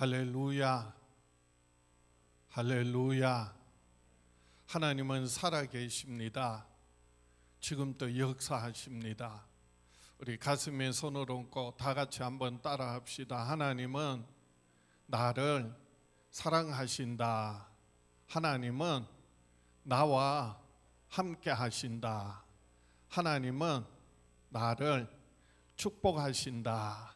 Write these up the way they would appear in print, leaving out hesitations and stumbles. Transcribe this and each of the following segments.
할렐루야, 할렐루야. 하나님은 살아계십니다. 지금도 역사하십니다. 우리 가슴에 손을 얹고 다 같이 한번 따라합시다. 하나님은 나를 사랑하신다. 하나님은 나와 함께 하신다. 하나님은 나를 축복하신다.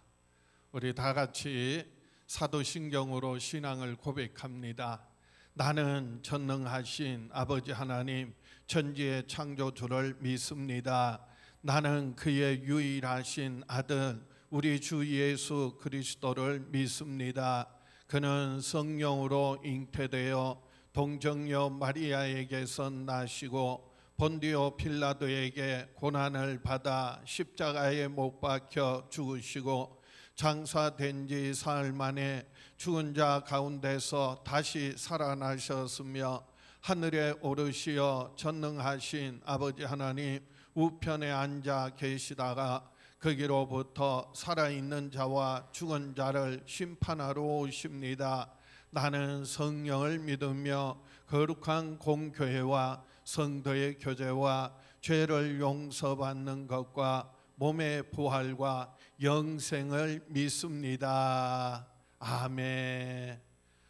우리 다 같이 사도신경으로 신앙을 고백합니다. 나는 전능하신 아버지 하나님, 천지의 창조주를 믿습니다. 나는 그의 유일하신 아들 우리 주 예수 그리스도를 믿습니다. 그는 성령으로 잉태되어 동정녀 마리아에게서 나시고 본디오 빌라도에게 고난을 받아 십자가에 못 박혀 죽으시고 장사된 지 사흘 만에 죽은 자 가운데서 다시 살아나셨으며 하늘에 오르시어 전능하신 아버지 하나님 우편에 앉아 계시다가 거기로부터 살아있는 자와 죽은 자를 심판하러 오십니다. 나는 성령을 믿으며 거룩한 공교회와 성도의 교제와 죄를 용서받는 것과 몸의 부활과 영생을 믿습니다. 아멘.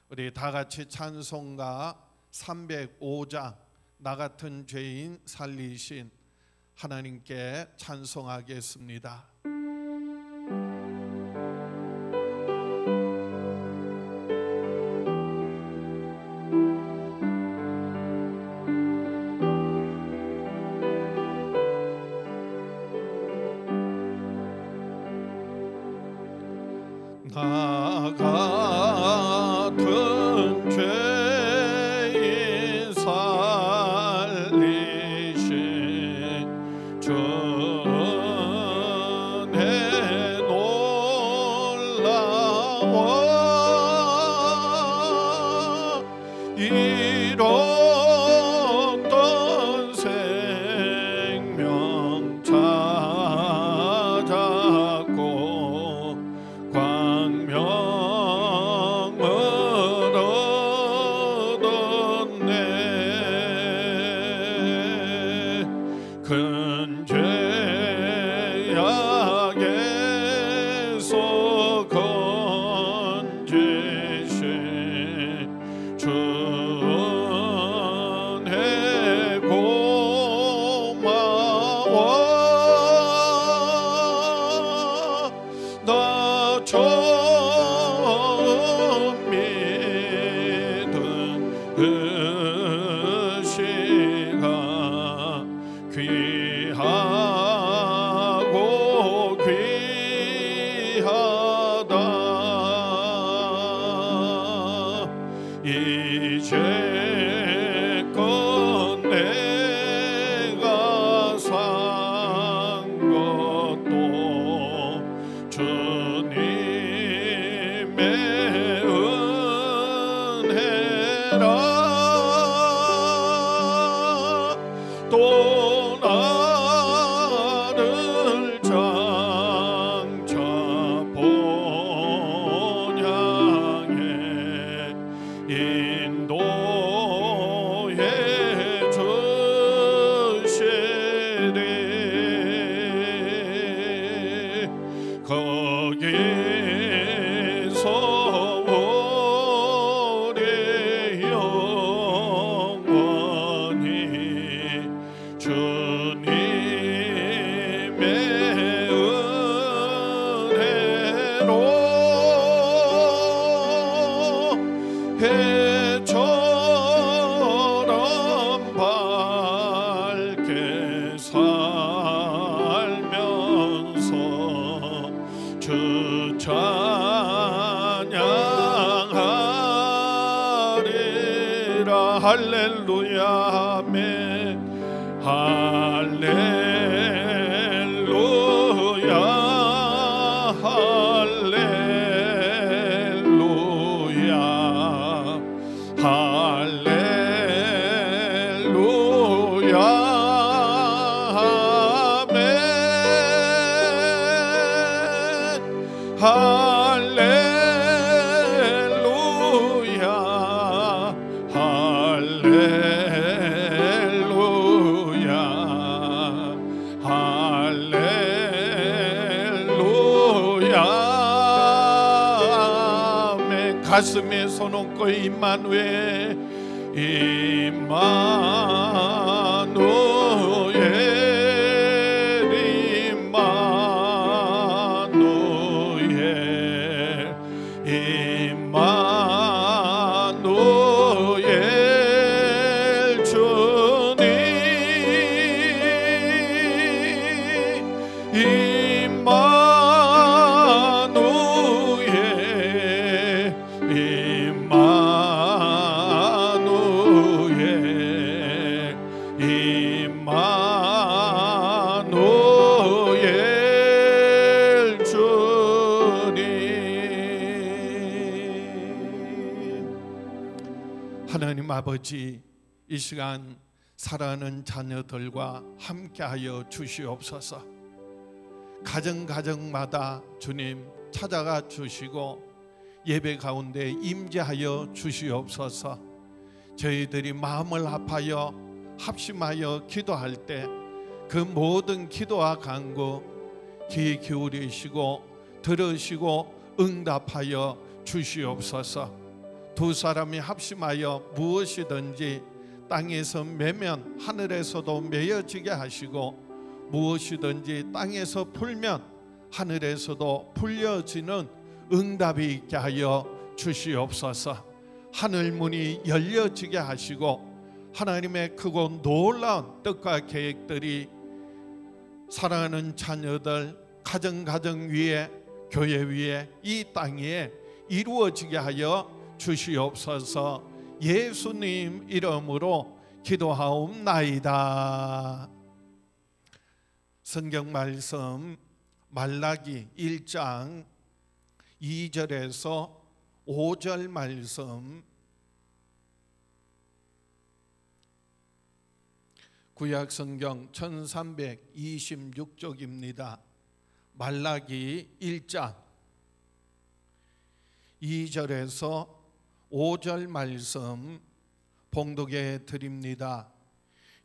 우리 다 같이 찬송가 305장 나 같은 죄인 살리신 하나님께 찬송하겠습니다. 나 같은 죄인 살리신 전에 놀라워 잃었던 생명 찾았고 광명을 얻었네. 큰 죄악에서 건지신 주의 고마워. 나 처음 믿은 그 시간 귀하고 귀하다. 이제껏 내가 산 것도 주님의 은혜라. 또 나를 장차 본향에 인도해 주시리. 거기서 우리 영원히 주님의 은혜로 해처럼 밝게 살면서 주 찬양하리라. 할렐루야. 아멘. 할렐루야. 할렐루야. 할렐루야. 아멘. 할렐루야. 가슴에 손 얹고 임마누엘 하나님 아버지, 이 시간 사랑하는 자녀들과 함께하여 주시옵소서. 가정마다 주님 찾아가 주시고 예배 가운데 임재하여 주시옵소서. 저희들이 마음을 합하여 합심하여 기도할 때 그 모든 기도와 간구 귀 기울이시고 들으시고 응답하여 주시옵소서. 두 사람이 합심하여 무엇이든지 땅에서 매면 하늘에서도 매어지게 하시고 무엇이든지 땅에서 풀면 하늘에서도 풀려지는 응답이 있게 하여 주시옵소서. 하늘문이 열려지게 하시고 하나님의 크고 놀라운 뜻과 계획들이 사랑하는 자녀들 가정 위에 교회 위에 이 땅 위에 이루어지게 하여 주시옵소서. 예수님 이름으로 기도하옵나이다. 성경 말씀 말라기 1장 2절에서 5절 말씀, 구약 성경 1326쪽입니다. 말라기 1장 2절에서 5절 말씀 봉독해 드립니다.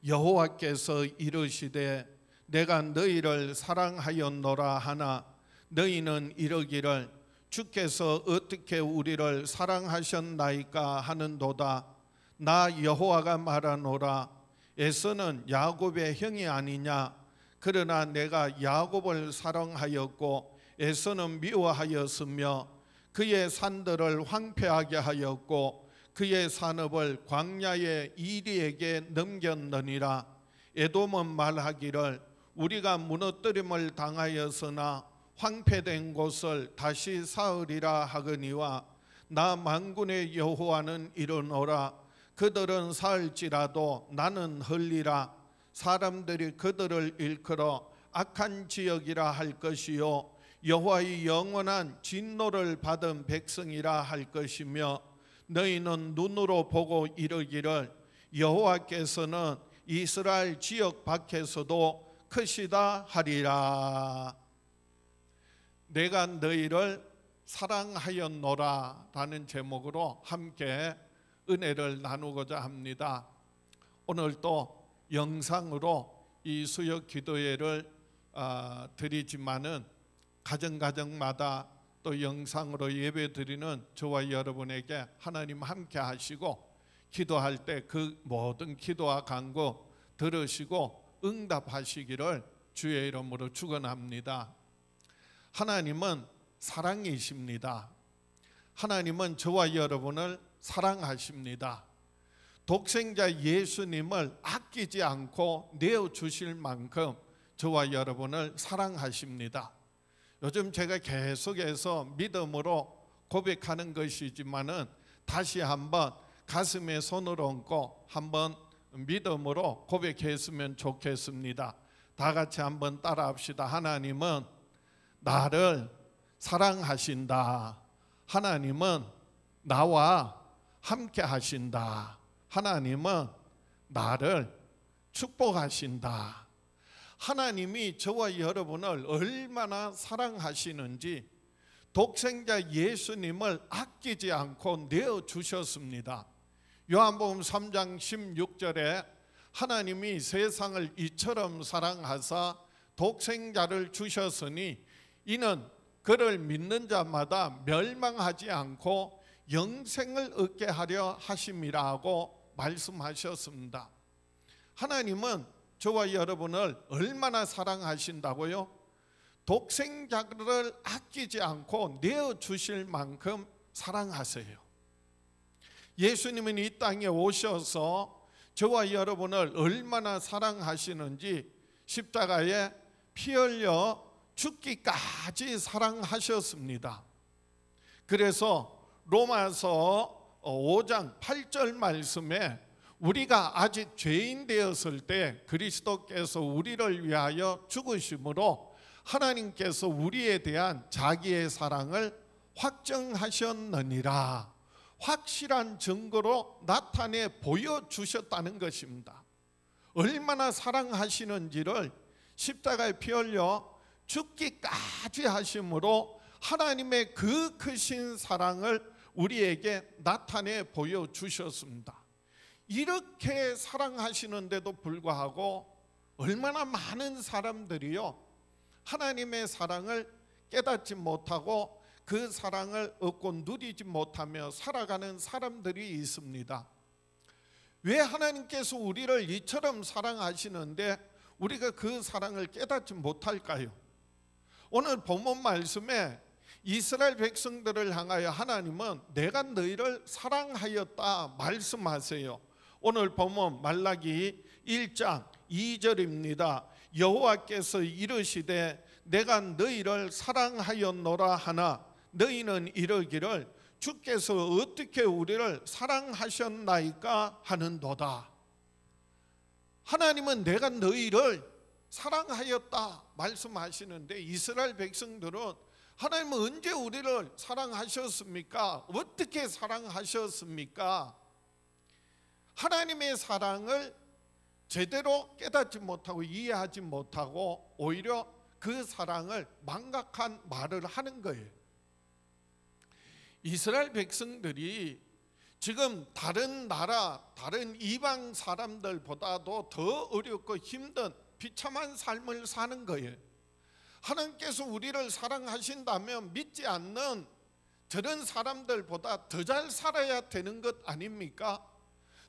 여호와께서 이르시되 내가 너희를 사랑하였노라 하나 너희는 이르기를 주께서 어떻게 우리를 사랑하셨나이까 하는도다. 나 여호와가 말하노라. 에서는 야곱의 형이 아니냐. 그러나 내가 야곱을 사랑하였고 에서는 미워하였으며 그의 산들을 황폐하게 하였고 그의 산업을 광야의 이리에게 넘겼느니라. 에돔은 말하기를 우리가 무너뜨림을 당하였으나 황폐된 곳을 다시 쌓으리라 하거니와 나 만군의 여호와는 이르노라. 그들은 쌓을지라도 나는 헐리라. 사람들이 그들을 일컬어 악한 지역이라 할 것이요 여호와의 영원한 진노를 받은 백성이라 할 것이며 너희는 눈으로 보고 이르기를 여호와께서는 이스라엘 지역 밖에서도 크시다 하리라. 내가 너희를 사랑하였노라 라는 제목으로 함께 은혜를 나누고자 합니다. 오늘 또 영상으로 이 수요 기도회를 드리지만은 가정마다 또 영상으로 예배 드리는 저와 여러분에게 하나님 함께 하시고 기도할 때 그 모든 기도와 간구 들으시고 응답하시기를 주의 이름으로 축원합니다. 하나님은 사랑이십니다. 하나님은 저와 여러분을 사랑하십니다. 독생자 예수님을 아끼지 않고 내어주실 만큼 저와 여러분을 사랑하십니다. 요즘 제가 계속해서 믿음으로 고백하는 것이지만은 다시 한번 가슴에 손을 얹고 한번 믿음으로 고백했으면 좋겠습니다. 다 같이 한번 따라합시다. 하나님은 나를 사랑하신다. 하나님은 나와 함께 하신다. 하나님은 나를 축복하신다. 하나님이 저와 여러분을 얼마나 사랑하시는지 독생자 예수님을 아끼지 않고 내어주셨습니다. 요한복음 3장 16절에 하나님이 세상을 이처럼 사랑하사 독생자를 주셨으니 이는 그를 믿는 자마다 멸망하지 않고 영생을 얻게 하려 하심이라고 말씀하셨습니다. 하나님은 저와 여러분을 얼마나 사랑하신다고요? 독생자를 아끼지 않고 내어주실 만큼 사랑하세요. 예수님은 이 땅에 오셔서 저와 여러분을 얼마나 사랑하시는지 십자가에 피 흘려 죽기까지 사랑하셨습니다. 그래서 로마서 5장 8절 말씀에 우리가 아직 죄인 되었을 때 그리스도께서 우리를 위하여 죽으심으로 하나님께서 우리에 대한 자기의 사랑을 확정하셨느니라, 확실한 증거로 나타내 보여주셨다는 것입니다. 얼마나 사랑하시는지를 십자가에 피 흘려 죽기까지 하심으로 하나님의 그 크신 사랑을 우리에게 나타내 보여주셨습니다. 이렇게 사랑하시는데도 불구하고 얼마나 많은 사람들이요, 하나님의 사랑을 깨닫지 못하고 그 사랑을 얻고 누리지 못하며 살아가는 사람들이 있습니다. 왜 하나님께서 우리를 이처럼 사랑하시는데 우리가 그 사랑을 깨닫지 못할까요? 오늘 본문 말씀에 이스라엘 백성들을 향하여 하나님은 내가 너희를 사랑하였다 말씀하세요. 오늘 본문 말라기 1장 2절입니다. 여호와께서 이르시되 내가 너희를 사랑하였노라 하나 너희는 이르기를 주께서 어떻게 우리를 사랑하셨나이까 하는도다. 하나님은 내가 너희를 사랑하였다 말씀하시는데 이스라엘 백성들은 하나님은 언제 우리를 사랑하셨습니까? 어떻게 사랑하셨습니까? 하나님의 사랑을 제대로 깨닫지 못하고 이해하지 못하고 오히려 그 사랑을 망각한 말을 하는 거예요. 이스라엘 백성들이 지금 다른 나라, 다른 이방 사람들보다도 더 어렵고 힘든 비참한 삶을 사는 거예요. 하나님께서 우리를 사랑하신다면 믿지 않는 저런 사람들보다 더 잘 살아야 되는 것 아닙니까?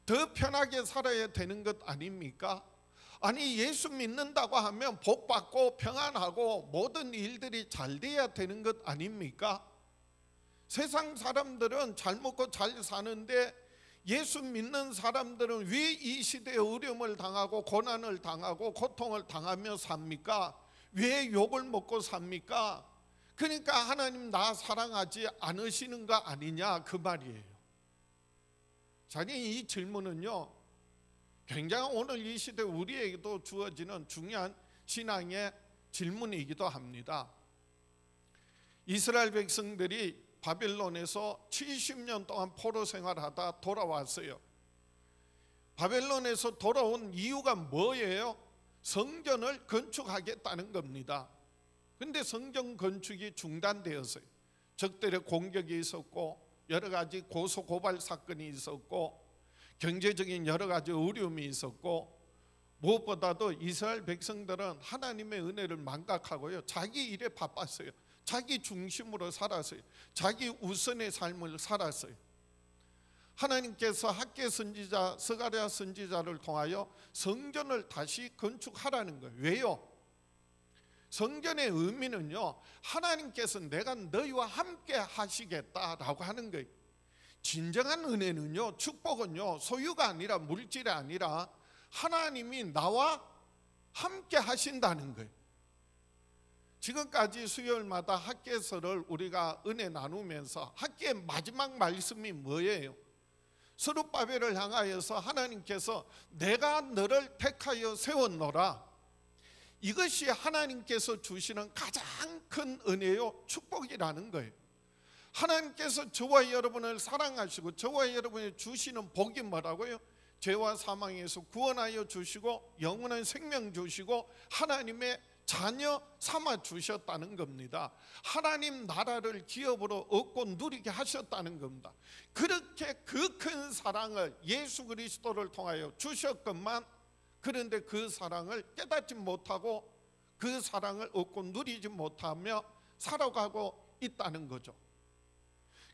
더 편하게 살아야 되는 것 아닙니까? 아니 예수 믿는다고 하면 복받고 평안하고 모든 일들이 잘 돼야 되는 것 아닙니까? 세상 사람들은 잘 먹고 잘 사는데 예수 믿는 사람들은 왜 이 시대에 어려움을 당하고 고난을 당하고 고통을 당하며 삽니까? 왜 욕을 먹고 삽니까? 그러니까 하나님 나 사랑하지 않으시는 거 아니냐 그 말이에요. 자기 이 질문은요 굉장히 오늘 이 시대 우리에게도 주어지는 중요한 신앙의 질문이기도 합니다. 이스라엘 백성들이 바벨론에서 70년 동안 포로 생활하다 돌아왔어요. 바벨론에서 돌아온 이유가 뭐예요? 성전을 건축하겠다는 겁니다. 그런데 성전 건축이 중단되었어요. 적들의 공격이 있었고 여러 가지 고소고발 사건이 있었고 경제적인 여러 가지 어려움이 있었고 무엇보다도 이스라엘 백성들은 하나님의 은혜를 망각하고요 자기 일에 바빴어요. 자기 중심으로 살았어요. 자기 우선의 삶을 살았어요. 하나님께서 학개 선지자 스가랴 선지자를 통하여 성전을 다시 건축하라는 거예요. 왜요? 성전의 의미는요 하나님께서 내가 너희와 함께 하시겠다라고 하는 거예요. 진정한 은혜는요 축복은요 소유가 아니라 물질이 아니라 하나님이 나와 함께 하신다는 거예요. 지금까지 수요일마다 학개서를 우리가 은혜 나누면서 학개의 마지막 말씀이 뭐예요? 스룹바벨을 향하여서 하나님께서 내가 너를 택하여 세웠노라. 이것이 하나님께서 주시는 가장 큰 은혜요 축복이라는 거예요. 하나님께서 저와 여러분을 사랑하시고 저와 여러분이 주시는 복이 뭐라고요? 죄와 사망에서 구원하여 주시고 영원한 생명 주시고 하나님의 자녀 삼아 주셨다는 겁니다. 하나님 나라를 기업으로 얻고 누리게 하셨다는 겁니다. 그렇게 그 큰 사랑을 예수 그리스도를 통하여 주셨건만 그런데 그 사랑을 깨닫지 못하고 그 사랑을 얻고 누리지 못하며 살아가고 있다는 거죠.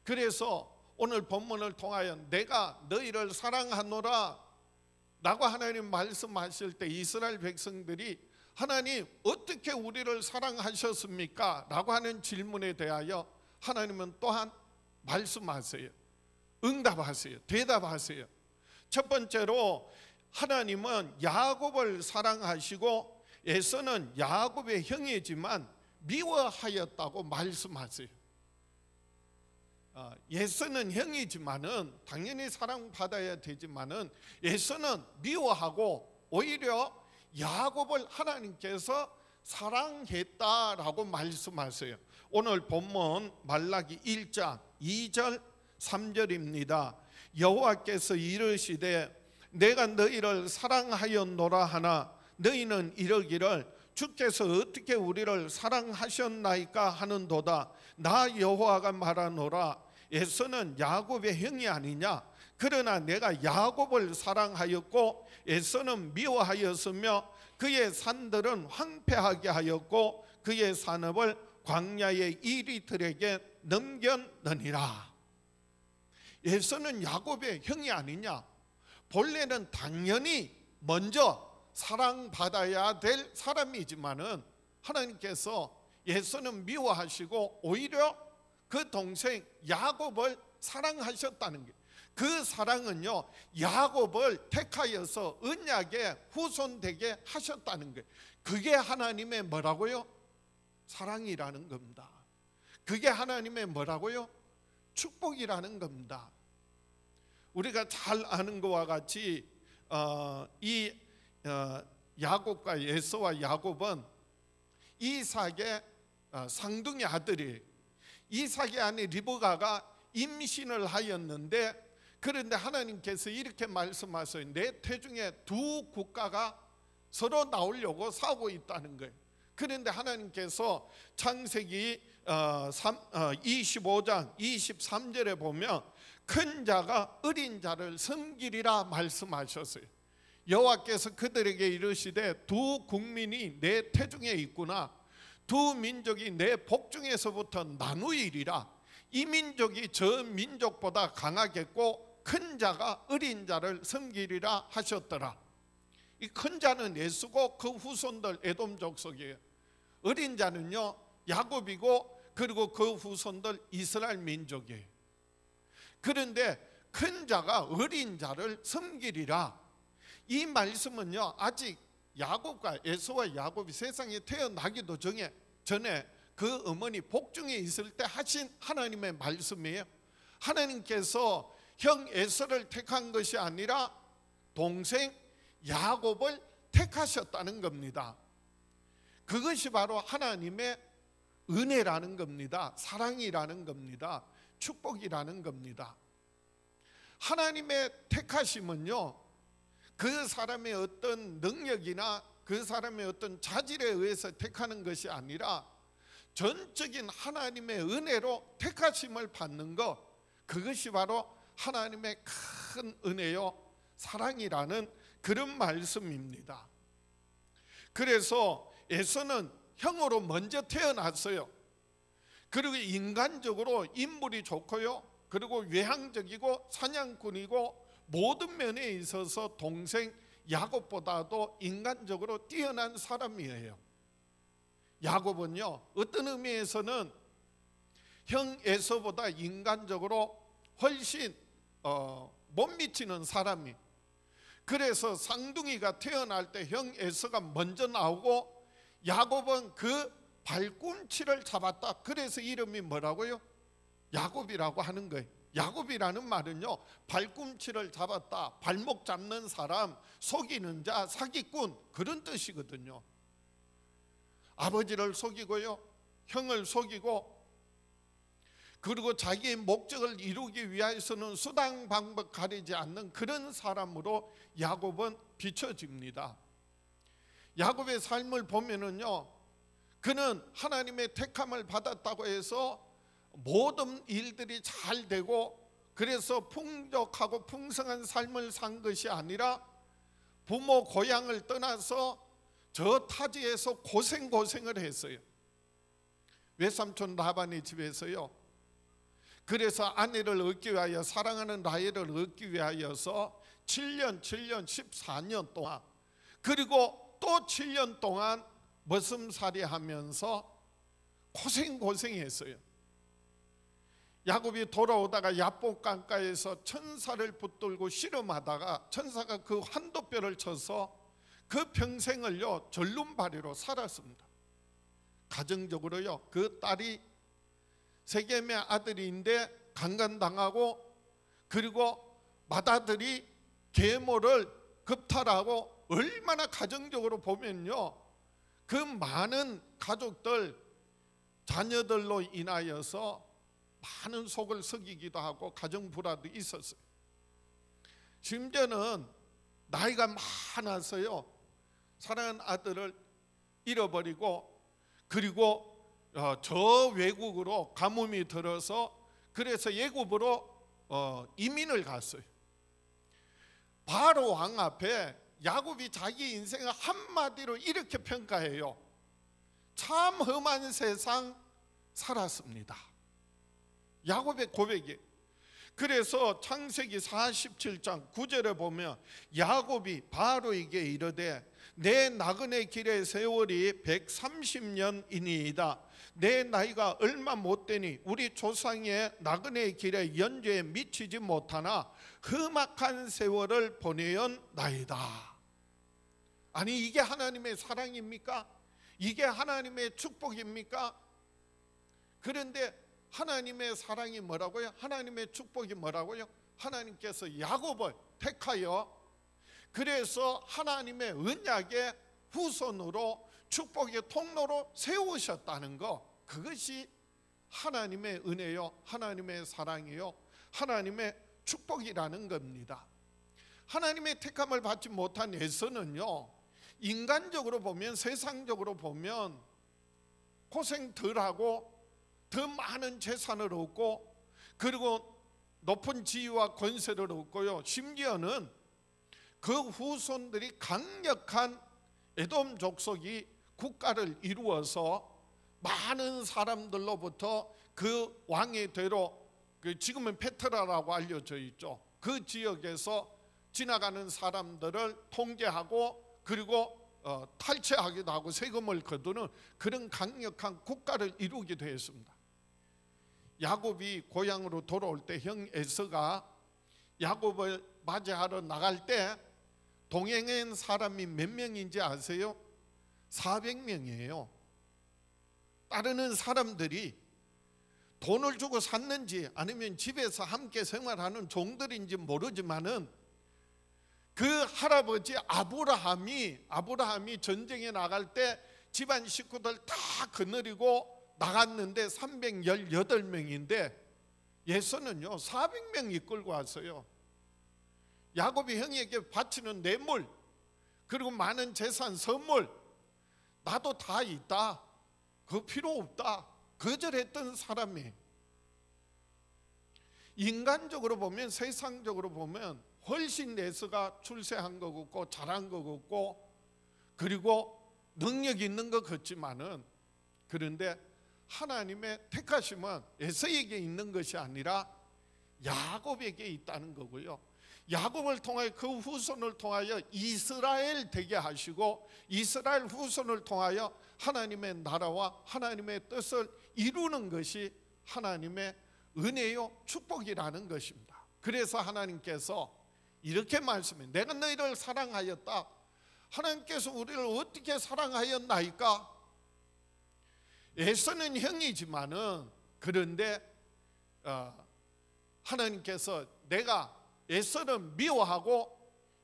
그래서 오늘 본문을 통하여 내가 너희를 사랑하노라 라고 하나님 말씀하실 때 이스라엘 백성들이 하나님 어떻게 우리를 사랑하셨습니까? 라고 하는 질문에 대하여 하나님은 또한 말씀하세요. 응답하세요. 대답하세요. 첫 번째로 하나님은 야곱을 사랑하시고 에서는 야곱의 형이지만 미워하였다고 말씀하세요. 에서는 형이지만은 당연히 사랑받아야 되지만은 에서는 미워하고 오히려 야곱을 하나님께서 사랑했다라고 말씀하세요. 오늘 본문 말라기 1장 2절 3절입니다. 여호와께서 이르시되 내가 너희를 사랑하였노라 하나 너희는 이르기를 주께서 어떻게 우리를 사랑하셨나이까 하는도다. 나 여호와가 말하노라 에서는 야곱의 형이 아니냐. 그러나 내가 야곱을 사랑하였고 에서는 미워하였으며 그의 산들은 황폐하게 하였고 그의 산업을 광야의 이리들에게 넘겼느니라. 에서는 야곱의 형이 아니냐. 본래는 당연히 먼저 사랑받아야 될 사람이지만은 하나님께서 에서는 미워하시고 오히려 그 동생 야곱을 사랑하셨다는 게, 그 사랑은요 야곱을 택하여서 언약의 후손되게 하셨다는 게, 그게 하나님의 뭐라고요? 사랑이라는 겁니다. 그게 하나님의 뭐라고요? 축복이라는 겁니다. 우리가 잘 아는 것과 같이 야곱과 에서와 야곱은 이삭의 상둥이 아들이, 이삭의 아내 리브가가 임신을 하였는데, 그런데 하나님께서 이렇게 말씀하세요. 내 태중에 두 국가가 서로 나오려고 싸우고 있다는 거예요. 그런데 하나님께서 창세기 25장 23절에 보면 큰 자가 어린 자를 섬기리라 말씀하셨어요. 여호와께서 그들에게 이르시되 두 국민이 내 태중에 있구나. 두 민족이 내 복중에서부터 나누이리라. 이 민족이 저 민족보다 강하겠고 큰 자가 어린 자를 섬기리라 하셨더라. 이 큰 자는 에서고 그 후손들 에돔 족속이에요. 어린 자는요 야곱이고 그리고 그 후손들 이스라엘 민족이에요. 그런데 큰 자가 어린 자를 섬기리라. 이 말씀은요 아직 야곱과 에서와 야곱이 세상에 태어나기도 전에 그 어머니 복중에 있을 때 하신 하나님의 말씀이에요. 하나님께서 형 에서를 택한 것이 아니라 동생 야곱을 택하셨다는 겁니다. 그것이 바로 하나님의 은혜라는 겁니다. 사랑이라는 겁니다. 축복이라는 겁니다. 하나님의 택하심은요 그 사람의 어떤 능력이나 그 사람의 어떤 자질에 의해서 택하는 것이 아니라 전적인 하나님의 은혜로 택하심을 받는 것, 그것이 바로 하나님의 큰 은혜요 사랑이라는 그런 말씀입니다. 그래서 에서는 형으로 먼저 태어났어요. 그리고 인간적으로 인물이 좋고요, 그리고 외향적이고 사냥꾼이고 모든 면에 있어서 동생 야곱보다도 인간적으로 뛰어난 사람이에요. 야곱은요 어떤 의미에서는 형 에서보다 인간적으로 훨씬 못 미치는 사람이, 그래서 쌍둥이가 태어날 때 형 에서가 먼저 나오고 야곱은 그 발꿈치를 잡았다. 그래서 이름이 뭐라고요? 야곱이라고 하는 거예요. 야곱이라는 말은요 발꿈치를 잡았다, 발목 잡는 사람, 속이는 자, 사기꾼, 그런 뜻이거든요. 아버지를 속이고요, 형을 속이고, 그리고 자기의 목적을 이루기 위해서는 수단 방법 가리지 않는 그런 사람으로 야곱은 비춰집니다. 야곱의 삶을 보면은요 그는 하나님의 택함을 받았다고 해서 모든 일들이 잘 되고 그래서 풍족하고 풍성한 삶을 산 것이 아니라 부모 고향을 떠나서 저 타지에서 고생을 했어요. 외삼촌 라반의 집에서요 그래서 아내를 얻기 위하여, 사랑하는 라헬을 얻기 위하여서 7년 14년 동안, 그리고 또 7년 동안 머슴살이 하면서 고생했어요. 야곱이 돌아오다가 야복 강가에서 천사를 붙들고 씨름하다가 천사가 그 한도뼈를 쳐서 그 평생을요 절름발이로 살았습니다. 가정적으로요, 그 딸이 세겜의 아들인데 강간당하고, 그리고 맏아들이 계모를 겁탈하고, 얼마나 가정적으로 보면요 그 많은 가족들, 자녀들로 인하여서 많은 속을 썩이기도 하고 가정 불화도 있었어요. 심지어는 나이가 많아서요 사랑하는 아들을 잃어버리고, 그리고 저 외국으로 가뭄이 들어서 그래서 애굽으로 이민을 갔어요. 바로 왕 앞에 야곱이 자기 인생을 한마디로 이렇게 평가해요. 참 험한 세상 살았습니다. 야곱의 고백이. 그래서 창세기 47장 9절에 보면 야곱이 바로에게 이르되 내 나그네 길의 세월이 130년이니이다. 내 나이가 얼마 못되니 우리 조상의 나그네 길의 연주에 미치지 못하나 험악한 세월을 보내었나이다. 아니, 이게 하나님의 사랑입니까? 이게 하나님의 축복입니까? 그런데 하나님의 사랑이 뭐라고요? 하나님의 축복이 뭐라고요? 하나님께서 야곱을 택하여, 그래서 하나님의 언약의 후손으로 축복의 통로로 세우셨다는 거, 그것이 하나님의 은혜요, 하나님의 사랑이요, 하나님의 축복이라는 겁니다. 하나님의 택함을 받지 못한 에서는요, 인간적으로 보면, 세상적으로 보면 고생 덜하고 더 많은 재산을 얻고, 그리고 높은 지위와 권세를 얻고요, 심지어는 그 후손들이 강력한 에돔 족속이 국가를 이루어서 많은 사람들로부터 그 왕의 대로, 지금은 페트라라고 알려져 있죠, 그 지역에서 지나가는 사람들을 통제하고, 그리고 탈취하기도 하고 세금을 거두는 그런 강력한 국가를 이루기도 했습니다. 야곱이 고향으로 돌아올 때 형 에서가 야곱을 맞이하러 나갈 때 동행한 사람이 몇 명인지 아세요? 400명이에요. 따르는 사람들이 돈을 주고 샀는지 아니면 집에서 함께 생활하는 종들인지 모르지만은 그 할아버지 아브라함이 전쟁에 나갈 때 집안 식구들 다 거느리고 나갔는데 318명인데 예서는요 400명 이끌고 왔어요. 야곱이 형에게 바치는 뇌물, 그리고 많은 재산, 선물, 나도 다 있다, 그거 필요 없다, 거절했던 사람이. 인간적으로 보면, 세상적으로 보면 훨씬 에서가 출세한 거 같고 잘한 거 같고, 그리고 능력 있는 것 같지만은, 그런데 하나님의 택하심은 에서에게 있는 것이 아니라 야곱에게 있다는 거고요, 야곱을 통하여 그 후손을 통하여 이스라엘 되게 하시고, 이스라엘 후손을 통하여 하나님의 나라와 하나님의 뜻을 이루는 것이 하나님의 은혜요 축복이라는 것입니다. 그래서 하나님께서 이렇게 말씀해요. 내가 너희를 사랑하였다. 하나님께서 우리를 어떻게 사랑하였나이까? 에서는 형이지만은, 그런데 하나님께서 내가 에서를 미워하고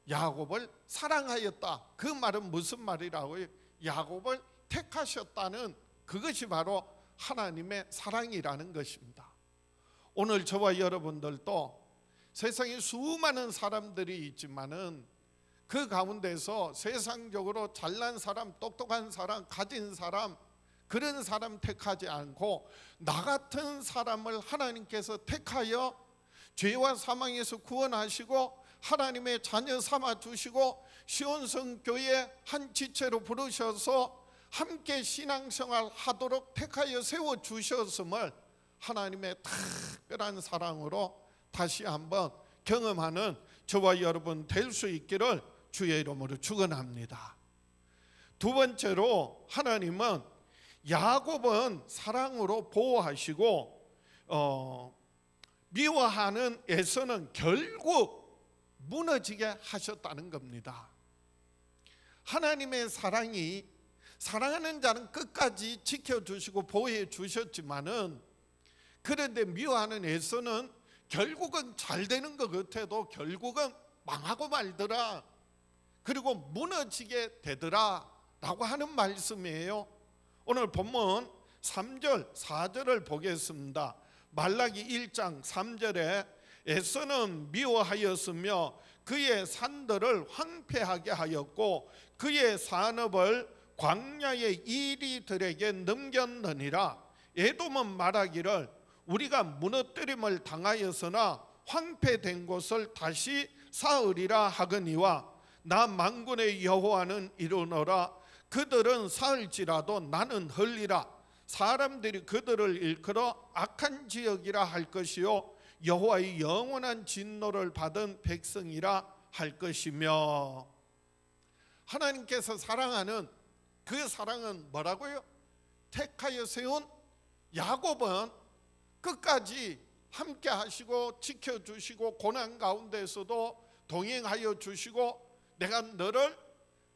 야곱을 사랑하였다. 그 말은 무슨 말이라고요? 야곱을 택하셨다는, 그것이 바로 하나님의 사랑이라는 것입니다. 오늘 저와 여러분들도 세상에 수많은 사람들이 있지만은 그 가운데서 세상적으로 잘난 사람, 똑똑한 사람, 가진 사람, 그런 사람 택하지 않고 나 같은 사람을 하나님께서 택하여 죄와 사망에서 구원하시고 하나님의 자녀 삼아 주시고 시온성 교회 한 지체로 부르셔서 함께 신앙생활 하도록 택하여 세워 주셨음을 하나님의 특별한 사랑으로 다시 한번 경험하는 저와 여러분 될 수 있기를 주의 이름으로 축원합니다. 두 번째로 하나님은 야곱은 사랑으로 보호하시고 미워하는 에서는 결국 무너지게 하셨다는 겁니다. 하나님의 사랑이 사랑하는 자는 끝까지 지켜주시고 보호해 주셨지만은, 그런데 미워하는 에서는 결국은 잘 되는 것 같아도 결국은 망하고 말더라, 그리고 무너지게 되더라 라고 하는 말씀이에요. 오늘 본문 3절 4절을 보겠습니다. 말라기 1장 3절에 에서는 미워하였으며 그의 산들을 황폐하게 하였고 그의 산업을 광야의 이리들에게 넘겼느니라. 에돔은 말하기를 우리가 무너뜨림을 당하였으나 황폐된 곳을 다시 쌓으리라 하거니와 나 만군의 여호와는 이르노라. 그들은 쌓을지라도 나는 헐리라. 사람들이 그들을 일컬어 악한 지역이라 할 것이요 여호와의 영원한 진노를 받은 백성이라 할 것이며. 하나님께서 사랑하는 그 사랑은 뭐라고요? 택하여 세운 야곱은 끝까지 함께 하시고 지켜주시고 고난 가운데서도 동행하여 주시고 내가 너를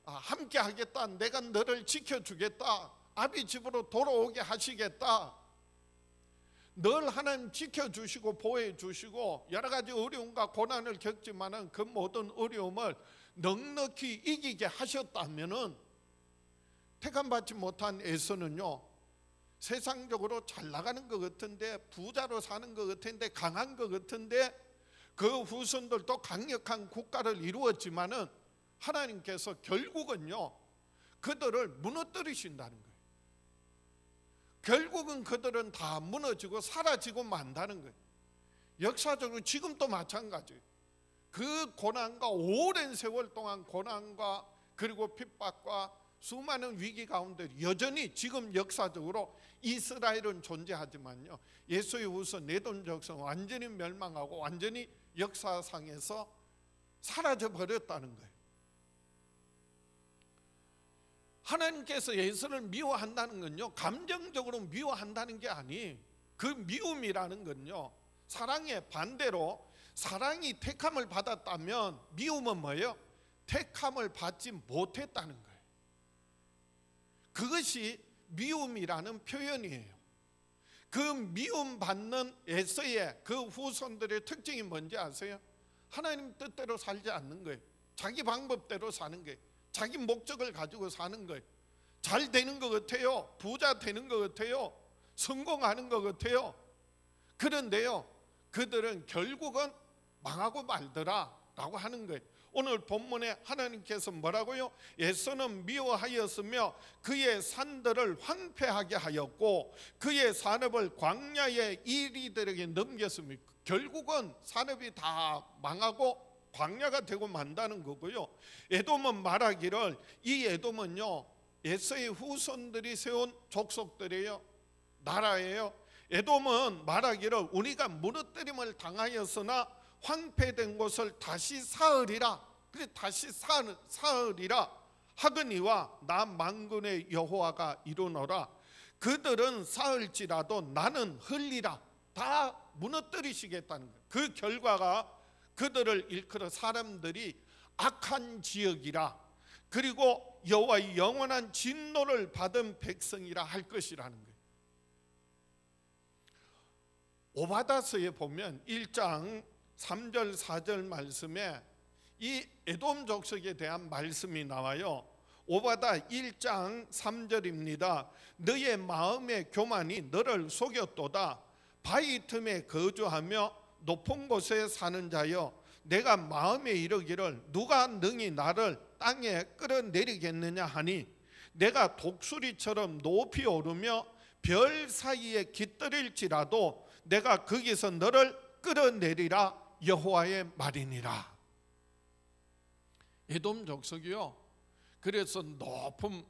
함께 하겠다, 내가 너를 지켜주겠다, 아비 집으로 돌아오게 하시겠다, 늘 하나님 지켜주시고 보호해 주시고 여러 가지 어려움과 고난을 겪지만은 그 모든 어려움을 넉넉히 이기게 하셨다면은, 택함받지 못한 에서는요 세상적으로 잘 나가는 것 같은데, 부자로 사는 것 같은데, 강한 것 같은데, 그 후손들도 강력한 국가를 이루었지만은 하나님께서 결국은요 그들을 무너뜨리신다는 거예요. 결국은 그들은 다 무너지고 사라지고 만다는 거예요. 역사적으로 지금도 마찬가지예요. 그 고난과 오랜 세월 동안 고난과 그리고 핍박과 수많은 위기 가운데 여전히 지금 역사적으로 이스라엘은 존재하지만요 예수의 후손 에돔 족속은 완전히 멸망하고 완전히 역사상에서 사라져 버렸다는 거예요. 하나님께서 예수를 미워한다는 건요 감정적으로 미워한다는 게 아니, 그 미움이라는 건요 사랑의 반대로, 사랑이 택함을 받았다면 미움은 뭐예요? 택함을 받지 못했다는 거예요. 그것이 미움이라는 표현이에요. 그 미움 받는 에서의 그 후손들의 특징이 뭔지 아세요? 하나님 뜻대로 살지 않는 거예요. 자기 방법대로 사는 거예요. 자기 목적을 가지고 사는 거예요. 잘 되는 것 같아요. 부자 되는 것 같아요. 성공하는 것 같아요. 그런데요 그들은 결국은 망하고 말더라 라고 하는 거예요. 오늘 본문에 하나님께서 뭐라고요? 에서는 미워하였으며 그의 산들을 황폐하게 하였고 그의 산업을 광야의 이리들에게 넘겼습니다. 결국은 산업이 다 망하고 광야가 되고 만다는 거고요. 에돔은 말하기를, 이 에돔은요 에서의 후손들이 세운 족속들이에요. 나라예요. 에돔은 말하기를 우리가 무너뜨림을 당하였으나 황폐된 곳을 다시 쌓으리라. 그래 다시 쌓으리라 하거니와 나 만군의 여호와가 이르노라. 그들은 쌓을지라도 나는 헐리라. 다 무너뜨리시겠다는 거예요. 그 결과가 그들을 일컬어 사람들이 악한 지역이라, 그리고 여호와의 영원한 진노를 받은 백성이라 할 것이라는 거예요. 오바다서에 보면 1장 3절 4절 말씀에 이 에돔 족속에 대한 말씀이 나와요. 오바다 1장 3절입니다. 너의 마음의 교만이 너를 속였도다. 바위 틈에 거주하며 높은 곳에 사는 자여, 내가 마음에 이르기를 누가 능히 나를 땅에 끌어내리겠느냐 하니, 내가 독수리처럼 높이 오르며 별 사이에 깃들일지라도 내가 거기서 너를 끌어내리라 여호와의 말이니라. 에돔 족속이요 그래서 높은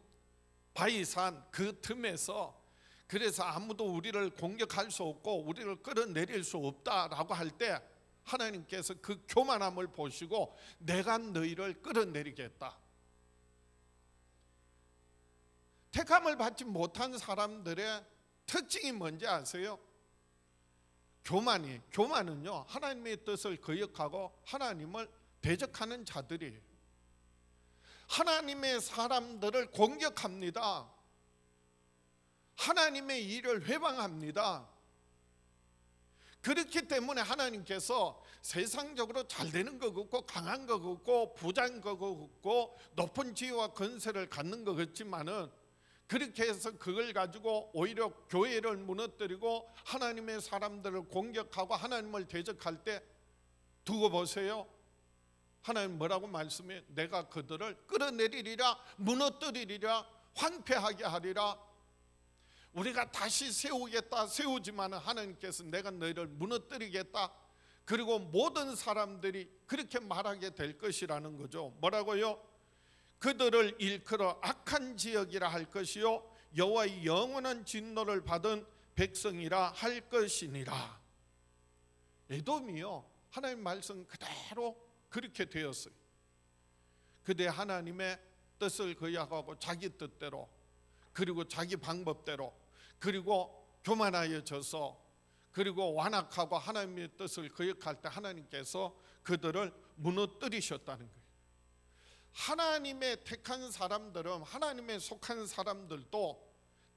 바위산 그 틈에서 그래서 아무도 우리를 공격할 수 없고 우리를 끌어내릴 수 없다라고 할 때 하나님께서 그 교만함을 보시고 내가 너희를 끌어내리겠다. 택함을 받지 못한 사람들의 특징이 뭔지 아세요? 교만은요, 하나님의 뜻을 거역하고 하나님을 대적하는 자들이에요. 하나님의 사람들을 공격합니다. 하나님의 일을 회방합니다. 그렇기 때문에 하나님께서 세상적으로 잘 되는 것 같고 강한 것 같고 부자인 것 같고 높은 지위와 건세를 갖는 것 같지만은, 그렇게 해서 그걸 가지고 오히려 교회를 무너뜨리고 하나님의 사람들을 공격하고 하나님을 대적할 때 두고 보세요. 하나님 뭐라고 말씀해? 내가 그들을 끌어내리리라, 무너뜨리리라, 황폐하게 하리라. 우리가 다시 세우겠다, 세우지만 하나님께서 내가 너희를 무너뜨리겠다. 그리고 모든 사람들이 그렇게 말하게 될 것이라는 거죠. 뭐라고요? 그들을 일컬어 악한 지역이라 할 것이요 여호와의 영원한 진노를 받은 백성이라 할 것이니라. 에돔이요, 하나님 말씀 그대로 그렇게 되었어요. 그대 하나님의 뜻을 거역하고 자기 뜻대로, 그리고 자기 방법대로, 그리고 교만하여져서, 그리고 완악하고 하나님의 뜻을 거역할 때 하나님께서 그들을 무너뜨리셨다는 거예요. 하나님의 택한 사람들은, 하나님의 속한 사람들도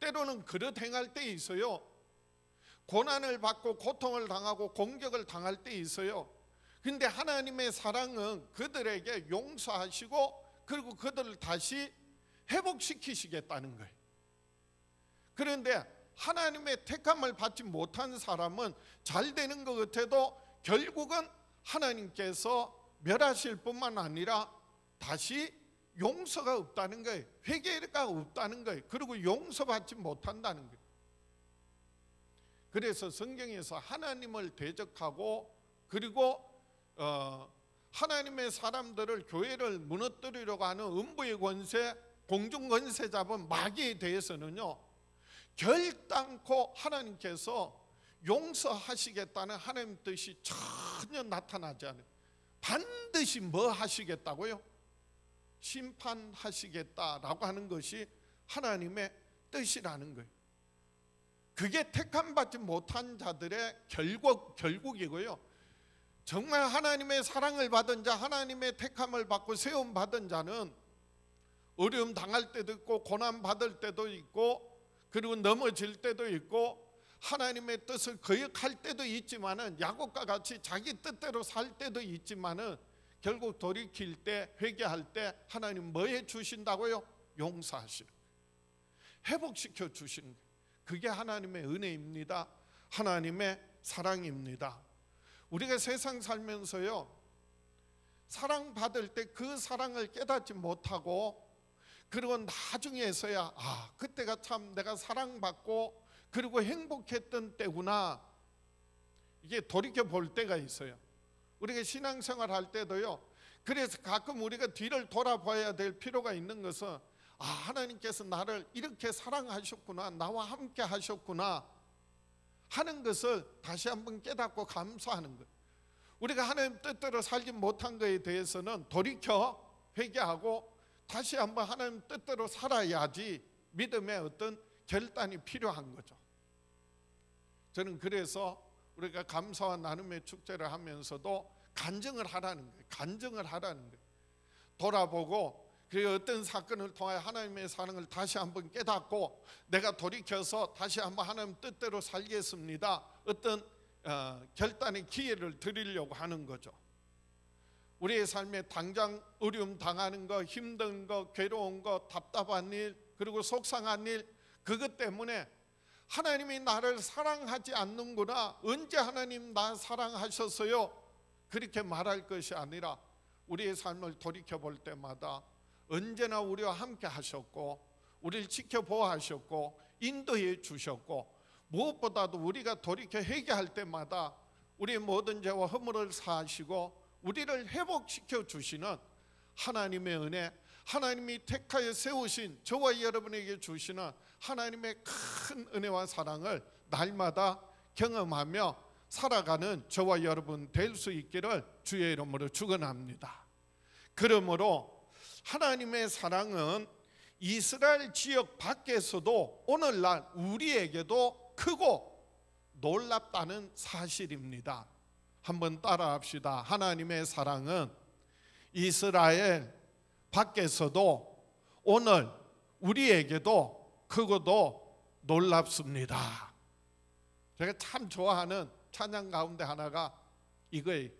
때로는 그릇 행할 때 있어요. 고난을 받고 고통을 당하고 공격을 당할 때 있어요. 근데 하나님의 사랑은 그들에게 용서하시고 그리고 그들을 다시 회복시키시겠다는 거예요. 그런데 하나님의 택함을 받지 못한 사람은 잘 되는 것 같아도 결국은 하나님께서 멸하실 뿐만 아니라 다시 용서가 없다는 거예요. 회개가 없다는 거예요. 그리고 용서받지 못한다는 거예요. 그래서 성경에서 하나님을 대적하고 그리고 하나님의 사람들을, 교회를 무너뜨리려고 하는 음부의 권세, 공중 권세 잡은 마귀에 대해서는요, 결단코 하나님께서 용서하시겠다는 하나님 뜻이 전혀 나타나지 않아요. 반드시 뭐 하시겠다고요? 심판하시겠다라고 하는 것이 하나님의 뜻이라는 거예요. 그게 택함받지 못한 자들의 결국이고요. 정말 하나님의 사랑을 받은 자, 하나님의 택함을 받고 세움 받은 자는 어려움 당할 때도 있고 고난 받을 때도 있고 그리고 넘어질 때도 있고 하나님의 뜻을 거역할 때도 있지만은, 야곱과 같이 자기 뜻대로 살 때도 있지만은 결국 돌이킬 때, 회개할 때 하나님 뭐 해 주신다고요? 용서하시는 거예요. 회복시켜 주시는 거예요. 그게 하나님의 은혜입니다. 하나님의 사랑입니다. 우리가 세상 살면서요, 사랑받을 때 그 사랑을 깨닫지 못하고 그리고 나중에서야 그때가 참 내가 사랑받고 그리고 행복했던 때구나, 이게 돌이켜 볼 때가 있어요. 우리가 신앙생활 할 때도요, 그래서 가끔 우리가 뒤를 돌아봐야 될 필요가 있는 것은 하나님께서 나를 이렇게 사랑하셨구나, 나와 함께 하셨구나 하는 것을 다시 한번 깨닫고 감사하는 거예요. 우리가 하나님 뜻대로 살지 못한 것에 대해서는 돌이켜 회개하고 다시 한번 하나님 뜻대로 살아야지 믿음의 어떤 결단이 필요한 거죠. 저는 그래서 우리가 감사와 나눔의 축제를 하면서도 간증을 하라는 거예요. 간증을 하라는 거예요. 돌아보고 그 어떤 사건을 통해 하나님의 사랑을 다시 한번 깨닫고 내가 돌이켜서 다시 한번 하나님 뜻대로 살겠습니다, 어떤 결단의 기회를 드리려고 하는 거죠. 우리의 삶에 당장 어려움 당하는 거, 힘든 거, 괴로운 거, 답답한 일, 그리고 속상한 일, 그것 때문에 하나님이 나를 사랑하지 않는구나, 언제 하나님 나 사랑하셨어요, 그렇게 말할 것이 아니라 우리의 삶을 돌이켜볼 때마다 언제나 우리와 함께 하셨고 우리를 지켜보아하셨고 인도해 주셨고, 무엇보다도 우리가 돌이켜 회개할 때마다 우리의 모든 죄와 허물을 사하시고 우리를 회복시켜 주시는 하나님의 은혜, 하나님이 택하여 세우신 저와 여러분에게 주시는 하나님의 큰 은혜와 사랑을 날마다 경험하며 살아가는 저와 여러분 될 수 있기를 주의 이름으로 축원합니다. 그러므로 하나님의 사랑은 이스라엘 지역 밖에서도 오늘날 우리에게도 크고 놀랍다는 사실입니다. 한번 따라합시다. 하나님의 사랑은 이스라엘 밖에서도 오늘 우리에게도 크고도 놀랍습니다. 제가 참 좋아하는 찬양 가운데 하나가 이거예요.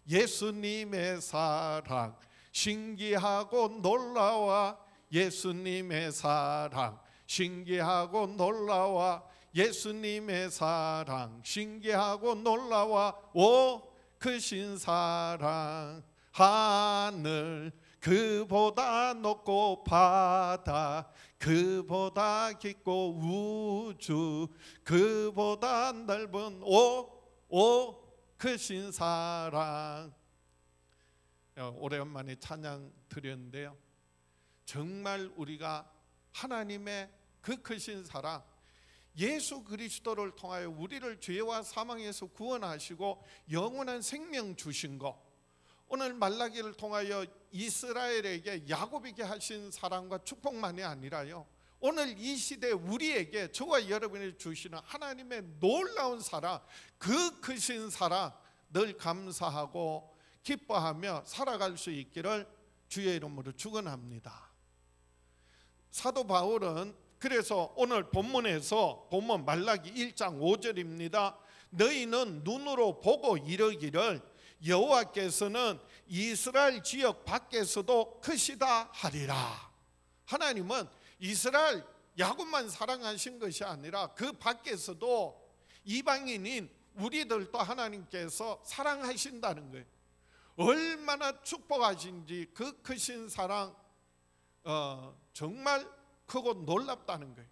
예수님의 사랑 신기하고 놀라워, 예수님의 사랑 신기하고 놀라워, 예수님의 사랑 신기하고 놀라워. 오 크신 사랑, 하늘 그보다 높고 바다 그보다 깊고 우주 그보다 넓은 오 크신 사랑. 오래간만에 찬양 드렸는데요, 정말 우리가 하나님의 그 크신 사랑, 예수 그리스도를 통하여 우리를 죄와 사망에서 구원하시고 영원한 생명 주신 것, 오늘 말라기를 통하여 이스라엘에게 야곱에게 하신 사랑과 축복만이 아니라요, 오늘 이 시대 우리에게, 저와 여러분이 주시는 하나님의 놀라운 사랑, 그 크신 사랑 늘 감사하고 기뻐하며 살아갈 수 있기를 주의 이름으로 축원합니다. 사도 바울은 그래서 오늘 본문에서 본문 말라기 1장 5절입니다. 너희는 눈으로 보고 이르기를 여호와께서는 이스라엘 지역 밖에서도 크시다 하리라. 하나님은 이스라엘 야곱만 사랑하신 것이 아니라 그 밖에서도 이방인인 우리들도 하나님께서 사랑하신다는 거예요. 얼마나 축복하신지 그 크신 사랑 정말 크고 놀랍다는 거예요.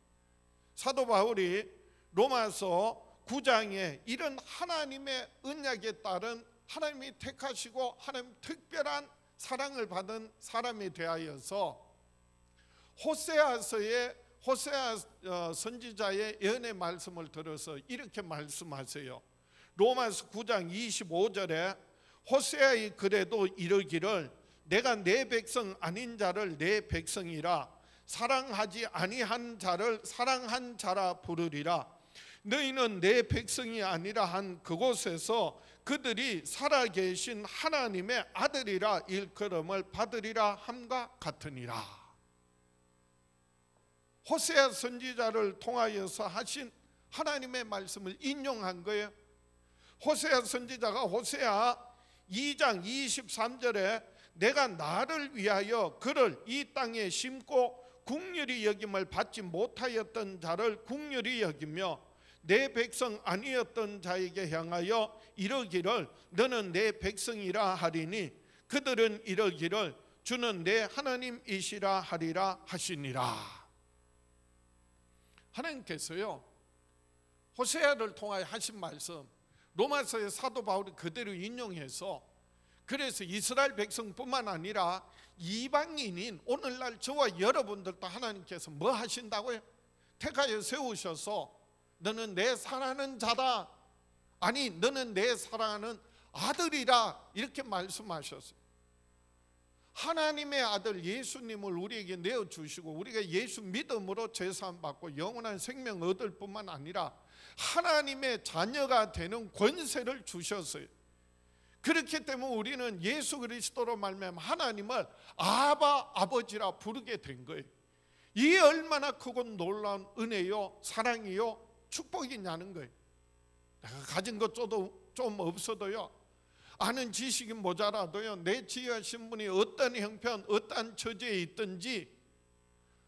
사도 바울이 로마서 9장에 이런 하나님의 언약에 따른 하나님이 택하시고 하나님 특별한 사랑을 받은 사람이 되어서 호세아서의 호세아 선지자의 예언의 말씀을 들어서 이렇게 말씀하세요. 로마서 9장 25절에 호세아의 글에도 이르기를 내가 내 백성 아닌 자를 내 백성이라 사랑하지 아니한 자를 사랑한 자라 부르리라. 너희는 내 백성이 아니라 한 그곳에서 그들이 살아계신 하나님의 아들이라 일컬음을 받으리라 함과 같으니라. 호세아 선지자를 통하여서 하신 하나님의 말씀을 인용한 거예요. 호세아 선지자가 호세아 2장 23절에 내가 나를 위하여 그를 이 땅에 심고 긍휼히 여김을 받지 못하였던 자를 긍휼히 여기며 내 백성 아니었던 자에게 향하여 이르기를 너는 내 백성이라 하리니 그들은 이르기를 주는 내 하나님이시라 하리라 하시니라. 하나님께서요 호세아를 통하여 하신 말씀 로마서의 사도 바울이 그대로 인용해서, 그래서 이스라엘 백성뿐만 아니라 이방인인 오늘날 저와 여러분들도 하나님께서 뭐 하신다고요? 택하여 세우셔서 너는 내 사랑하는 자다, 아니 너는 내 사랑하는 아들이라 이렇게 말씀하셨어요. 하나님의 아들 예수님을 우리에게 내어주시고 우리가 예수 믿음으로 죄사함 받고 영원한 생명 얻을 뿐만 아니라 하나님의 자녀가 되는 권세를 주셨어요. 그렇기 때문에 우리는 예수 그리스도로 말미암아 하나님을 아바 아버지라 부르게 된 거예요. 이게 얼마나 크고 놀라운 은혜요 사랑이요 축복이냐는 거예요. 내가 가진 것 좀 없어도요, 아는 지식이 모자라도요, 내 지혜와 신분이 어떤 형편 어떤 처지에 있든지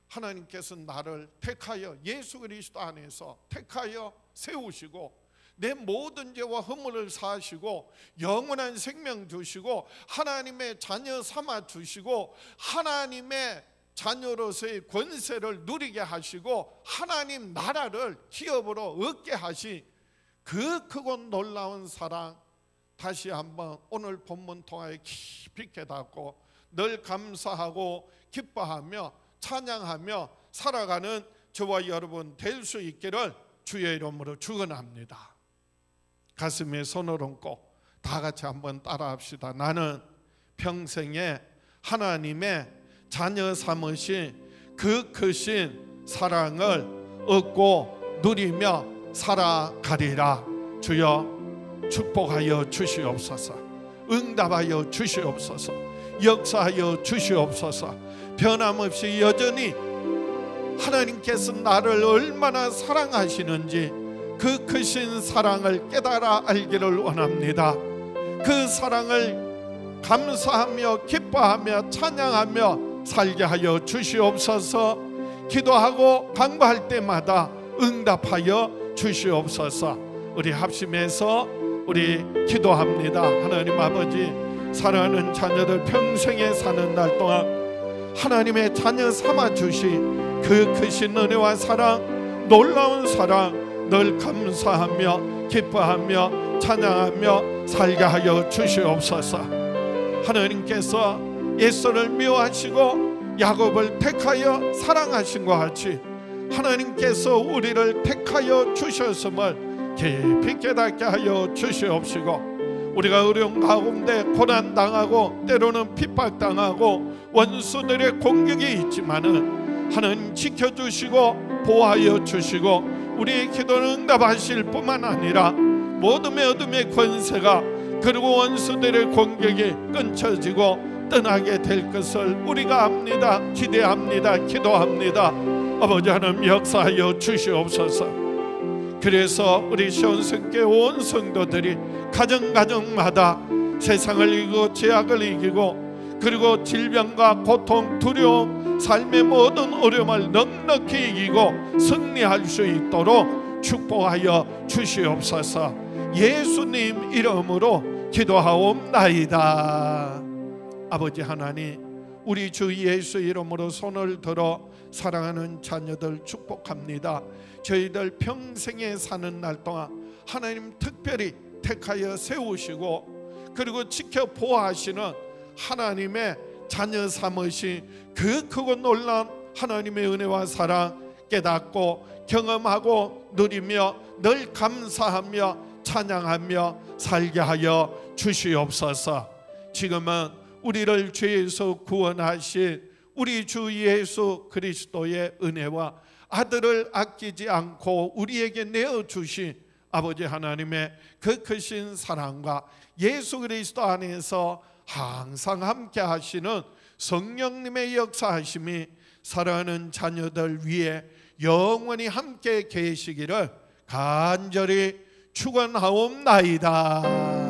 하나님께서 나를 택하여 예수 그리스도 안에서 택하여 세우시고 내 모든 죄와 허물을 사하시고 영원한 생명 주시고 하나님의 자녀 삼아 주시고 하나님의 자녀로서의 권세를 누리게 하시고 하나님 나라를 기업으로 얻게 하신 그 크고 놀라운 사랑, 다시 한번 오늘 본문 통하여 깊이 깨닫고 늘 감사하고 기뻐하며 찬양하며 살아가는 저와 여러분 될 수 있기를 주의 이름으로 축원합니다. 가슴에 손을 얹고 다 같이 한번 따라합시다. 나는 평생에 하나님의 자녀 삼으신 그 크신 사랑을 얻고 누리며 살아가리라. 주여 축복하여 주시옵소서. 응답하여 주시옵소서. 역사하여 주시옵소서. 변함없이 여전히 하나님께서 나를 얼마나 사랑하시는지 그 크신 사랑을 깨달아 알기를 원합니다. 그 사랑을 감사하며 기뻐하며 찬양하며 살게 하여 주시옵소서. 기도하고 간구할 때마다 응답하여 주시옵소서. 우리 합심해서 우리 기도합니다. 하나님 아버지, 사랑하는 자녀들 평생에 사는 날 동안 하나님의 자녀 삼아 주신 그 크신 은혜와 사랑, 놀라운 사랑 늘 감사하며 기뻐하며 찬양하며 살게 하여 주시옵소서. 하나님께서 에서를 미워하시고 야곱을 택하여 사랑하신 것 같이 하나님께서 우리를 택하여 주셨음을 깊이 깨닫게 하여 주시옵시고, 우리가 어려운 가운데 고난당하고 때로는 핍박당하고 원수들의 공격이 있지만은 하나님 지켜주시고 보호하여 주시고 우리의 기도는 응답하실 뿐만 아니라 모든 어둠의 권세가 그리고 원수들의 공격이 끊쳐지고 떠나게 될 것을 우리가 압니다. 기대합니다. 기도합니다. 아버지 하나님 역사하여 주시옵소서. 그래서 우리 시온성교회 온 성도들이 가정마다 세상을 이기고 죄악을 이기고 그리고 질병과 고통, 두려움, 삶의 모든 어려움을 넉넉히 이기고 승리할 수 있도록 축복하여 주시옵소서. 예수님 이름으로 기도하옵나이다. 아버지 하나님, 우리 주 예수 이름으로 손을 들어 사랑하는 자녀들 축복합니다. 저희들 평생에 사는 날 동안 하나님 특별히 택하여 세우시고 그리고 지켜 보호하시는 하나님의 자녀 삼으신 그 크고 놀라운 하나님의 은혜와 사랑 깨닫고 경험하고 누리며 늘 감사하며 찬양하며 살게 하여 주시옵소서. 지금은 우리를 죄에서 구원하신 우리 주 예수 그리스도의 은혜와 아들을 아끼지 않고 우리에게 내어주신 아버지 하나님의 그 크신 사랑과 예수 그리스도 안에서 항상 함께 하시는 성령님의 역사하심이 사랑하는 자녀들 위에 영원히 함께 계시기를 간절히 축원하옵나이다.